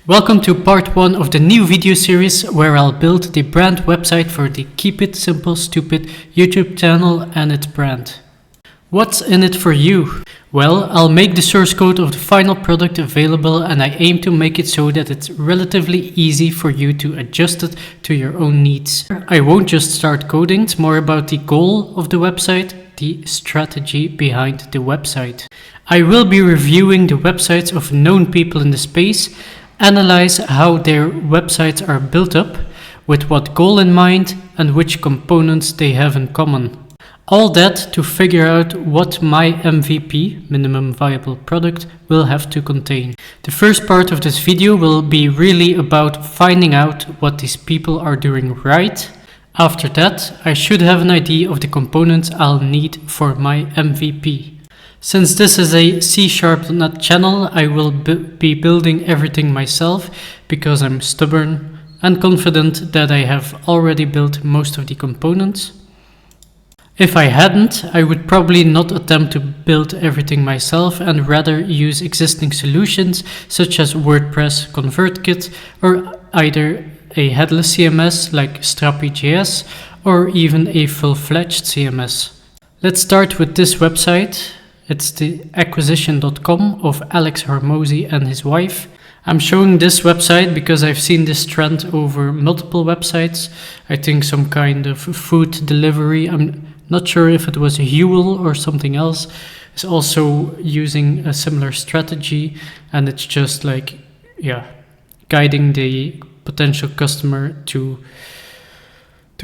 Welcome to part 1 of the new video series where I'll build the brand website for the Keep It Simple Stupid YouTube channel and its brand. What's in it for you? Well, I'll make the source code of the final product available, and I aim to make it so that it's relatively easy for you to adjust it to your own needs. I won't just start coding, it's more about the goal of the website, the strategy behind the website. I will be reviewing the websites of known people in the space, analyze how their websites are built up, with what goal in mind, and which components they have in common. All that to figure out what my MVP, minimum viable product, will have to contain. The first part of this video will be really about finding out what these people are doing right. After that, I should have an idea of the components I'll need for my MVP. Since this is a C#.NET channel, I will be building everything myself because I'm stubborn and confident that I have already built most of the components. If I hadn't, I would probably not attempt to build everything myself and rather use existing solutions such as WordPress ConvertKit or either a headless CMS like Strapi.js or even a full-fledged CMS. Let's start with this website. It's the acquisition.com of Alex Hormozy and his wife. I'm showing this website because I've seen this trend over multiple websites. I think some kind of food delivery. I'm not sure if it was Huel or something else. Is also using a similar strategy, and it's just like, guiding the potential customer to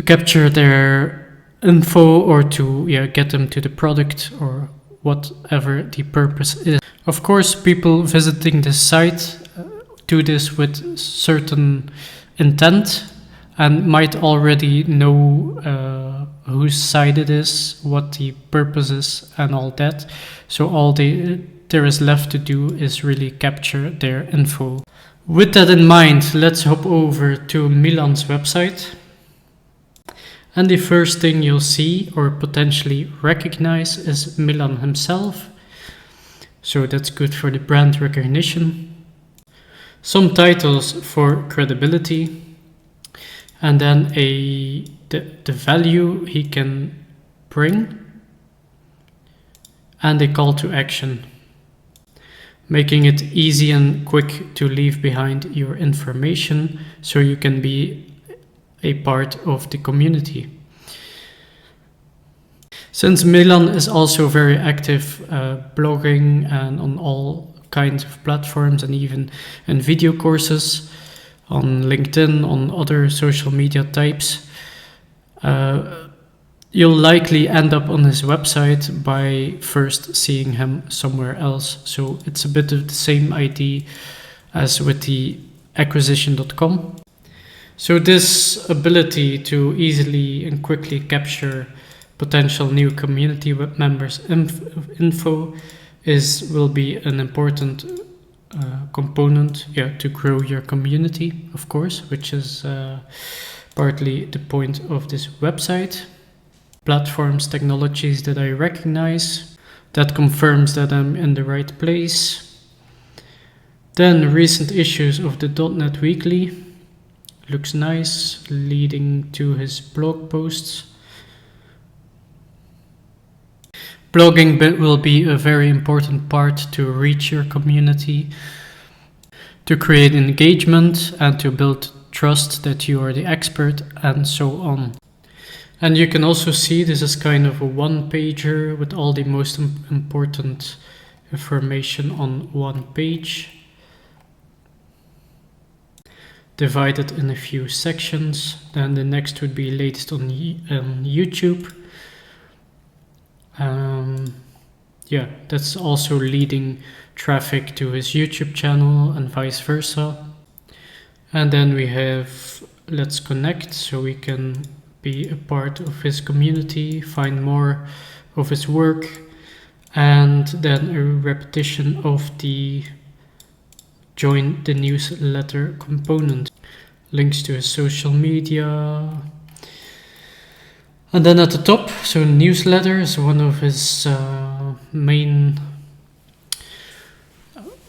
capture their info or to get them to the product or whatever the purpose is. Of course, people visiting this site do this with certain intent and might already know whose site it is, what the purpose is, and all that. So all there is left to do is really capture their info. With that in mind, let's hop over to Milan's website. And the first thing you'll see or potentially recognize is Milan himself. So that's good for the brand recognition. Some titles for credibility. And then the value he can bring. And a call to action, making it easy and quick to leave behind your information so you can be a part of the community. Since Milan is also very active blogging and on all kinds of platforms and even in video courses on LinkedIn, on other social media types, you'll likely end up on his website by first seeing him somewhere else. So it's a bit of the same idea as with the acquisition.com. So this ability to easily and quickly capture potential new community members' info will be an important component to grow your community, of course, which is partly the point of this website. Platforms, technologies that I recognize, that confirms that I'm in the right place. Then recent issues of the .NET Weekly. Looks nice, leading to his blog posts. Blogging will be a very important part to reach your community, to create engagement and to build trust that you are the expert and so on. And you can also see this is kind of a one-pager with all the most important information on one page, divided in a few sections. Then the next would be latest on YouTube. That's also leading traffic to his YouTube channel and vice versa. And then we have Let's Connect, so we can be a part of his community, find more of his work, and then a repetition of the join the newsletter component. Links to his social media. And then at the top, so newsletter is one of his main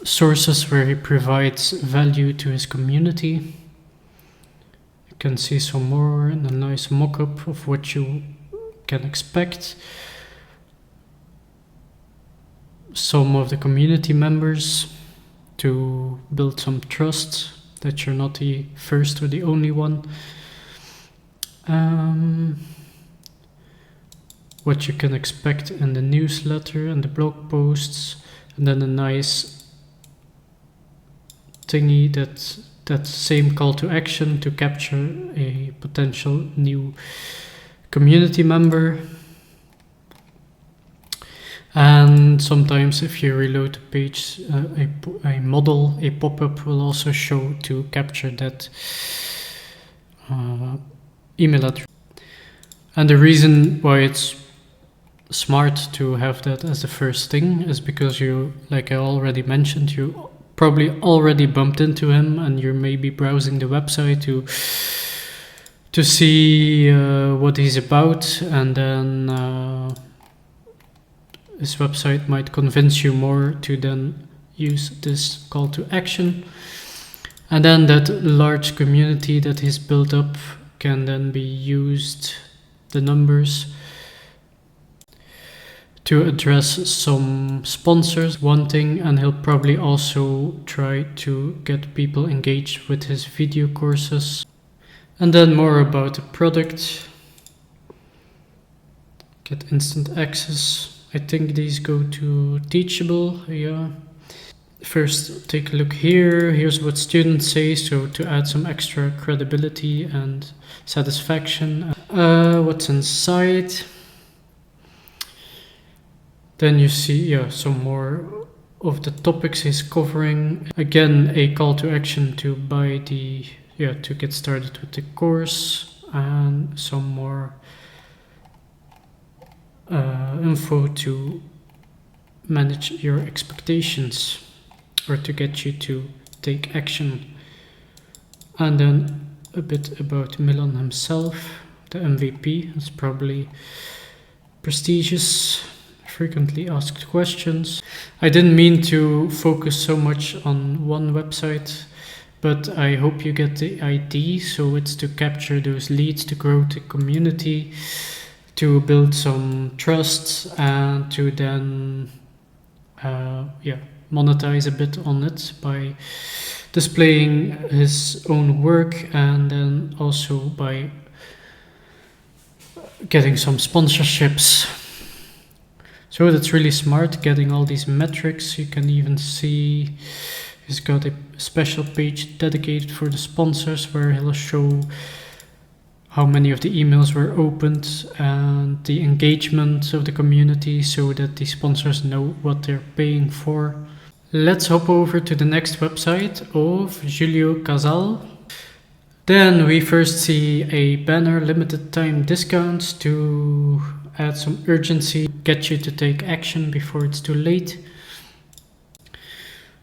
sources where he provides value to his community. You can see some more in a nice mock-up of what you can expect. Some of the community members to build some trust that you're not the first or the only one. What you can expect in the newsletter and the blog posts, and then a nice thingy that same call to action to capture a potential new community member. And sometimes if you reload the page, a model, a pop-up will also show to capture that email address. And the reason why it's smart to have that as the first thing is because you, like I already mentioned, you probably already bumped into him and you're maybe browsing the website to see what he's about, and then his website might convince you more to then use this call to action. And then that large community that he's built up can then be used, the numbers, to address some sponsors wanting, and he'll probably also try to get people engaged with his video courses. And then more about the product. Get instant access. I think these go to Teachable, yeah. First, take a look here. Here's what students say, so to add some extra credibility and satisfaction. What's inside? Then you see, some more of the topics he's covering. Again, a call to action to buy to get started with the course, and some more info to manage your expectations or to get you to take action. And then a bit about Milan himself, the MVP. It's probably prestigious, frequently asked questions. I didn't mean to focus so much on one website, but I hope you get the idea. So it's to capture those leads, to grow the community, to build some trust, and to then monetize a bit on it by displaying his own work, and then also by getting some sponsorships. So that's really smart, getting all these metrics. You can even see he's got a special page dedicated for the sponsors where he'll show how many of the emails were opened and the engagement of the community, so that the sponsors know what they're paying for. Let's hop over to the next website of Julio Casal. Then we first see a banner, limited time discounts, to add some urgency, get you to take action before it's too late.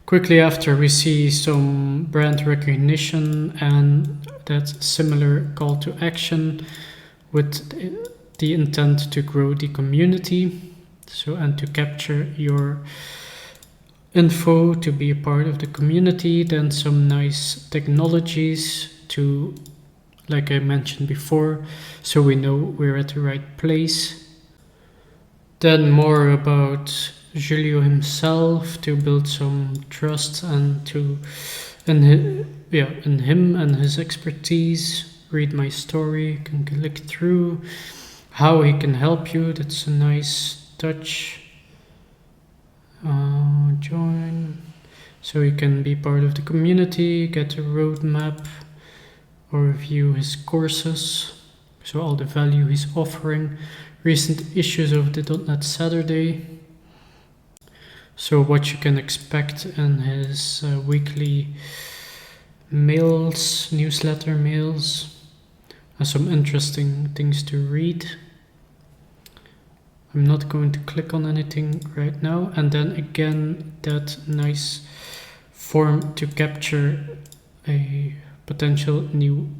Quickly after, we see some brand recognition and that similar call to action with the intent to grow the community, and to capture your info to be a part of the community. Then some nice technologies to, like I mentioned before, so we know we're at the right place. Then more about Julio himself, to build some trust and in him and his expertise. Read my story, you can click through how he can help you. That's a nice touch. Join, so you can be part of the community, get a roadmap, or review his courses, so all the value he's offering. Recent issues of the .NET Saturday, so what you can expect in his weekly mails, newsletter mails, and some interesting things to read. I'm not going to click on anything right now. And then again, that nice form to capture a potential new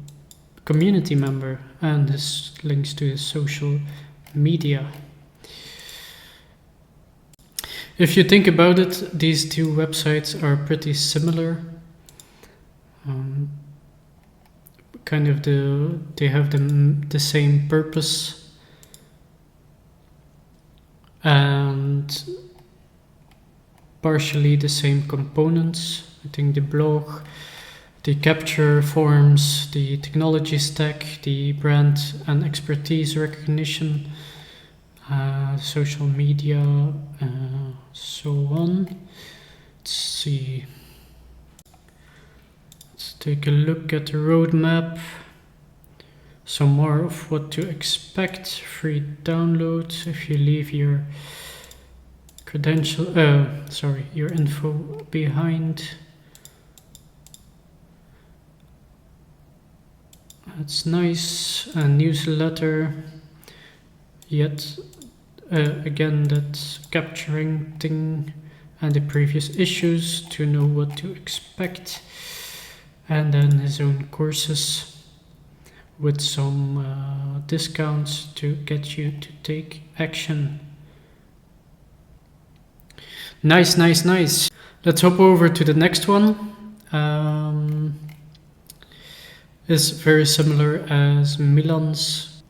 community member, and his links to his social media. If you think about it, these two websites are pretty similar. They have the same purpose and partially the same components. I think the blog, the capture forms, the technology stack, the brand and expertise recognition, social media, so on. Let's see. Let's take a look at the roadmap. Some more of what to expect. Free download if you leave your your info behind. That's nice. A newsletter. Yet again, that capturing thing and the previous issues to know what to expect. And then his own courses with some discounts to get you to take action. Nice. Let's hop over to the next one. It's very similar as Milan's.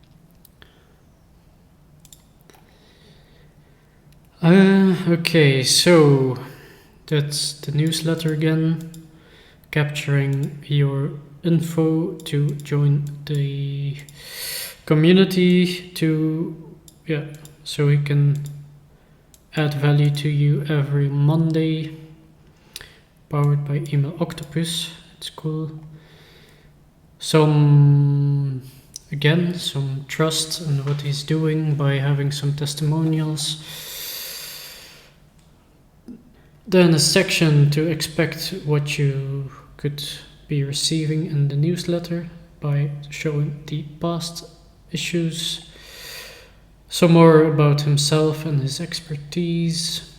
Okay, so that's the newsletter again. Capturing your info to join the community so we can add value to you every Monday. Powered by Email Octopus. It's cool. Some trust in what he's doing by having some testimonials. Then a section to expect what you could be receiving in the newsletter by showing the past issues. Some more about himself and his expertise,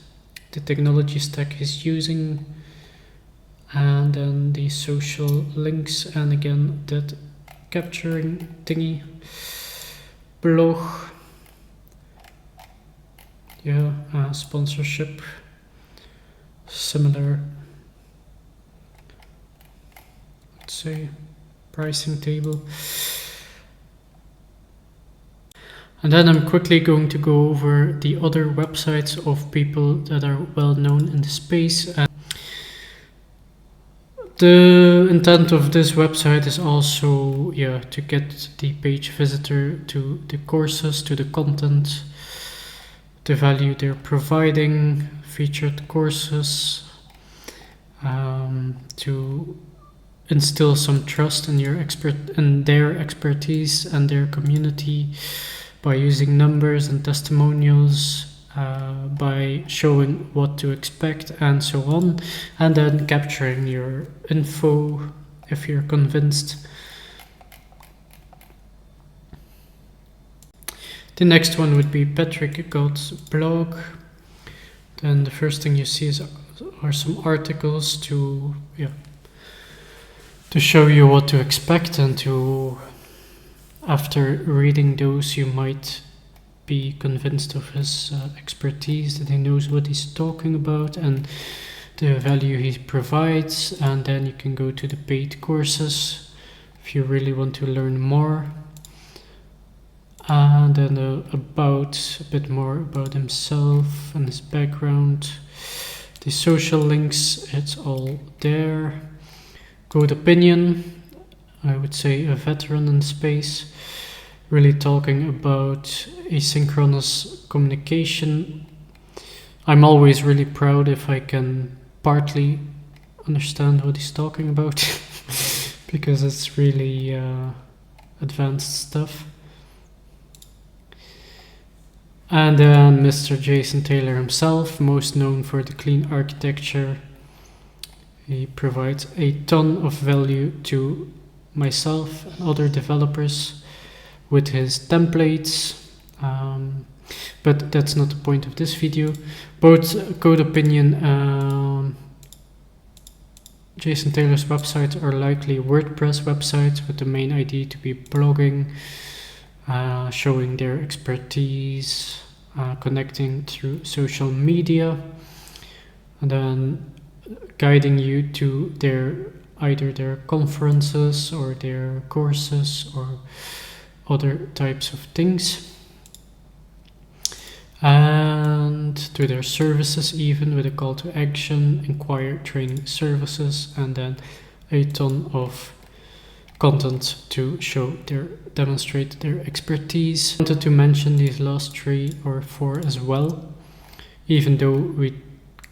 the technology stack he's using, and then the social links, and again that capturing thingy. Blog, sponsorship, similar, let's say, pricing table. And then I'm quickly going to go over the other websites of people that are well known in the space. The intent of this website is also to get the page visitor to the courses, to the content, the value they're providing, featured courses, to instill some trust in their expertise and their community by using numbers and testimonials, by showing what to expect and so on, and then capturing your info if you're convinced. The next one would be Patrick Gott's blog. Then the first thing you see are some articles to show you what to expect, and after reading those you might be convinced of his expertise, that he knows what he's talking about and the value he provides. And then you can go to the paid courses if you really want to learn more. And then a bit more about himself and his background. The social links, it's all there. Good opinion, I would say a veteran in space, really talking about asynchronous communication. I'm always really proud if I can partly understand what he's talking about because it's really advanced stuff. And then Mr. Jason Taylor himself, most known for the clean architecture. He provides a ton of value to myself and other developers with his templates, but that's not the point of this video. Both Code Opinion and Jason Taylor's websites are likely WordPress websites with the main idea to be blogging, showing their expertise, connecting through social media, and then guiding you to either their conferences or their courses or other types of things, and to their services, even with a call to action, inquire, training, services, and then a ton of content to demonstrate their expertise. I wanted to mention these last 3 or 4 as well, even though we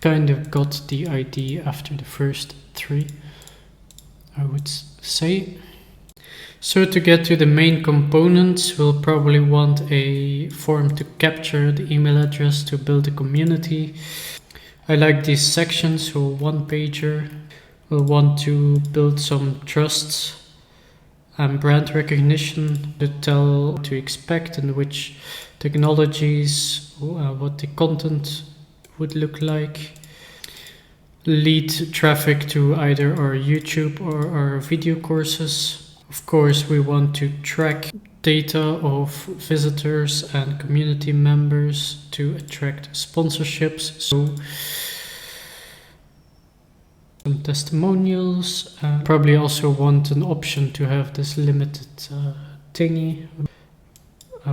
kind of got the idea after the first 3, I would say. So to get to the main components, we'll probably want a form to capture the email address to build a community. I like these sections, so one pager. We'll want to build some trusts and brand recognition to tell what to expect and which technologies, what the content would look like. Lead traffic to either our YouTube or our video courses. Of course, we want to track data of visitors and community members to attract sponsorships. So some testimonials. Probably also want an option to have this limited thingy,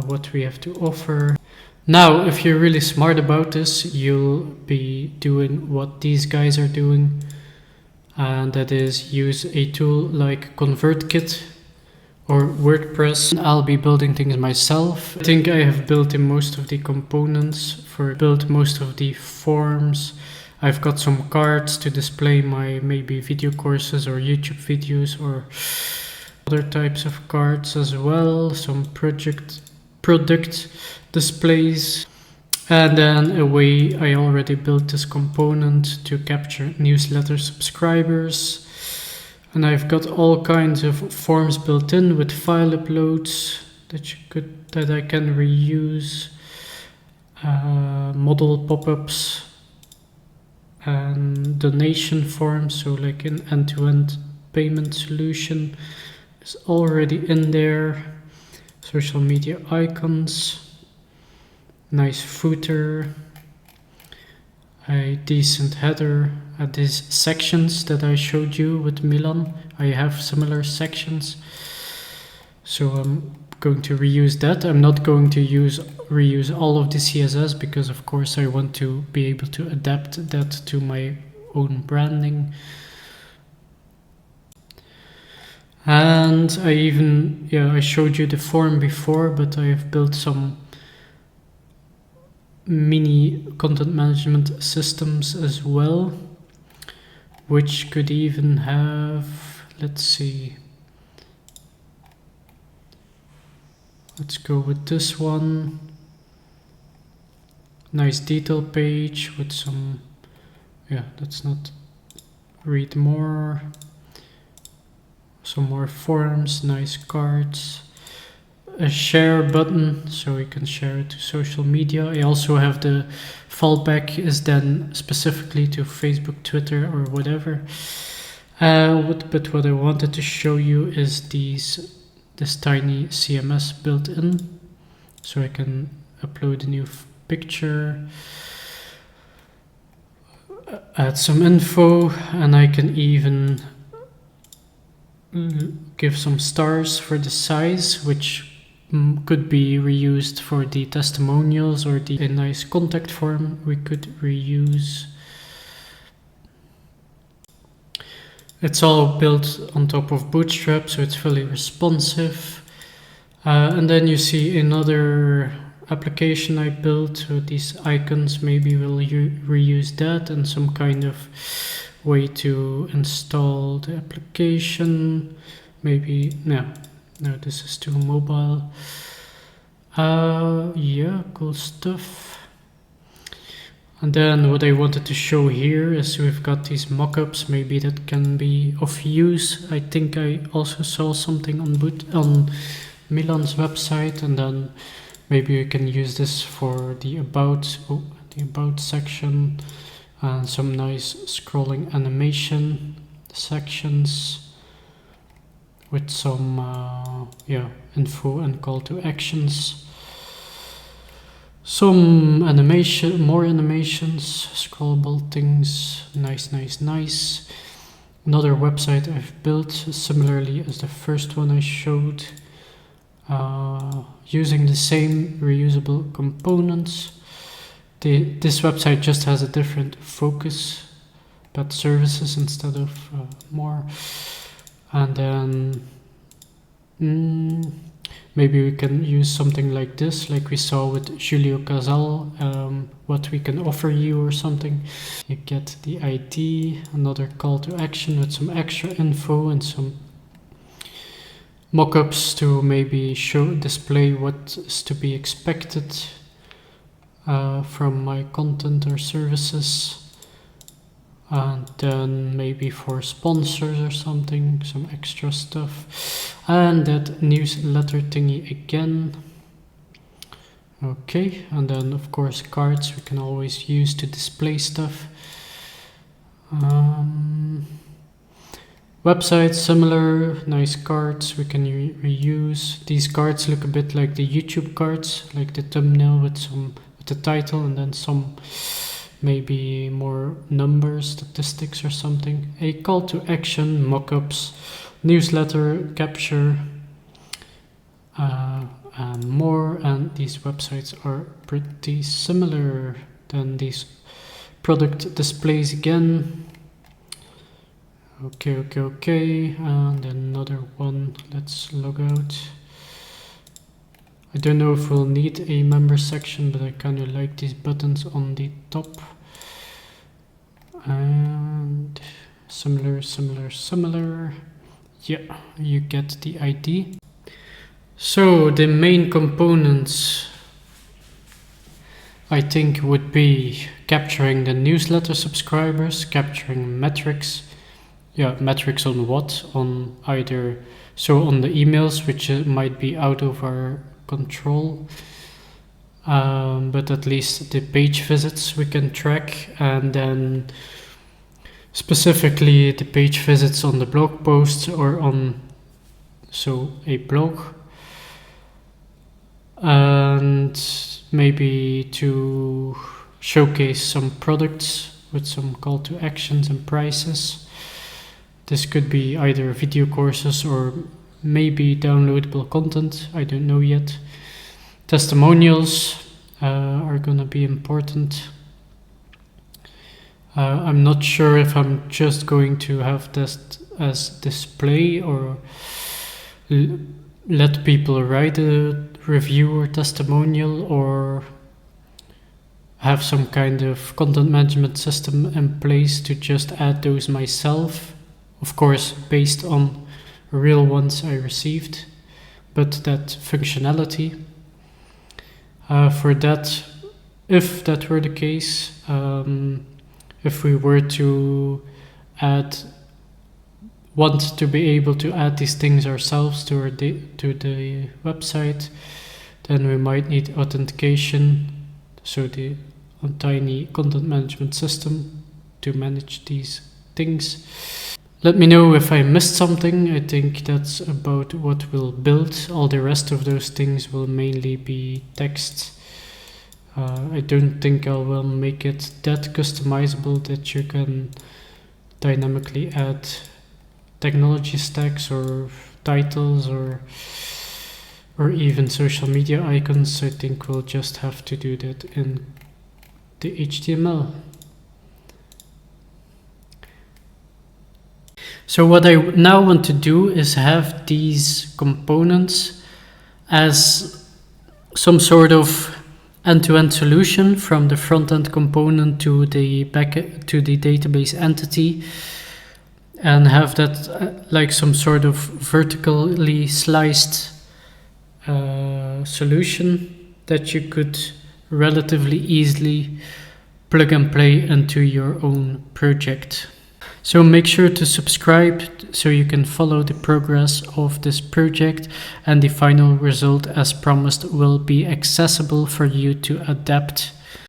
what we have to offer. Now, if you're really smart about this, you'll be doing what these guys are doing, and that is use a tool like ConvertKit or WordPress. I'll be building things myself. I think I have built in most of the components, built most of the forms. I've got some cards to display my maybe video courses or YouTube videos or other types of cards as well. Some product displays. And then I already built this component to capture newsletter subscribers. And I've got all kinds of forms built in with file uploads that I can reuse, model pop-ups, and donation forms, so like an end-to-end payment solution is already in there. Social media icons, nice footer, a decent header. These sections that I showed you with Milan, I have similar sections, so I'm going to reuse that. I'm not going to reuse all of the CSS because of course I want to be able to adapt that to my own branding. And I showed you the form before, but I have built some mini content management systems as well, which could even have, let's see, let's go with this one. Nice detail page with some, let's not read more. Some more forms, nice cards. A share button, so you can share it to social media. I also have the fallback is then specifically to Facebook, Twitter, or whatever. But what I wanted to show you is this tiny CMS built in, so I can upload a new picture, add some info, and I can even give some stars for the size, which could be reused for the testimonials or a nice contact form we could reuse. It's all built on top of Bootstrap, so it's fully responsive. And then you see another application I built with these icons. Maybe we'll reuse that, and some kind of way to install the application. Maybe no, this is too mobile. Yeah, cool stuff. And then what I wanted to show here is we've got these mockups. Maybe that can be of use. I think I also saw something on Milan's website, and then maybe we can use this for the about section, and some nice scrolling animation sections with some info and call to actions. Some animation, more animations, scrollable things, nice. Another website I've built similarly as the first one I showed, using the same reusable components. This website just has a different focus, but services instead of more. And then maybe we can use something like this, like we saw with Julio Casal, what we can offer you or something. You get the ID, another call to action with some extra info and some mockups to maybe display what is to be expected from my content or services. And then maybe for sponsors or something, some extra stuff. And that newsletter thingy again. Okay, and then of course cards we can always use to display stuff. Website similar, nice cards we can reuse. These cards look a bit like the YouTube cards, like the thumbnail with the title and then some maybe more numbers, statistics or something. A call to action, mockups, newsletter, capture, and more. And these websites are pretty similar than these product displays again. Okay, and another one. Let's log out. I don't know if we'll need a member section, but I kind of like these buttons on the top. And similar. Yeah, you get the ID. So the main components I think would be capturing the newsletter subscribers, capturing metrics. Yeah, metrics on what? On either, so on the emails, which might be out of our control, but at least the page visits we can track, and then specifically the page visits on the blog posts or on a blog, and maybe to showcase some products with some call to actions and prices. This could be either video courses or maybe downloadable content, I don't know yet. Testimonials are gonna be important. I'm not sure if I'm just going to have this as display or let people write a review or testimonial, or have some kind of content management system in place to just add those myself. Of course, based on real ones I received, but that functionality. For that, if that were the case, if we were to want to be able to add these things ourselves to the website, then we might need authentication, so the tiny content management system to manage these things. Let me know if I missed something. I think that's about what we'll build. All the rest of those things will mainly be text. I don't think I will make it that customizable that you can dynamically add technology stacks or titles or even social media icons. I think we'll just have to do that in the HTML. So what I now want to do is have these components as some sort of end-to-end solution from the front-end component to the database entity, and have that like some sort of vertically sliced solution that you could relatively easily plug and play into your own project. So make sure to subscribe so you can follow the progress of this project, and the final result, as promised, will be accessible for you to adapt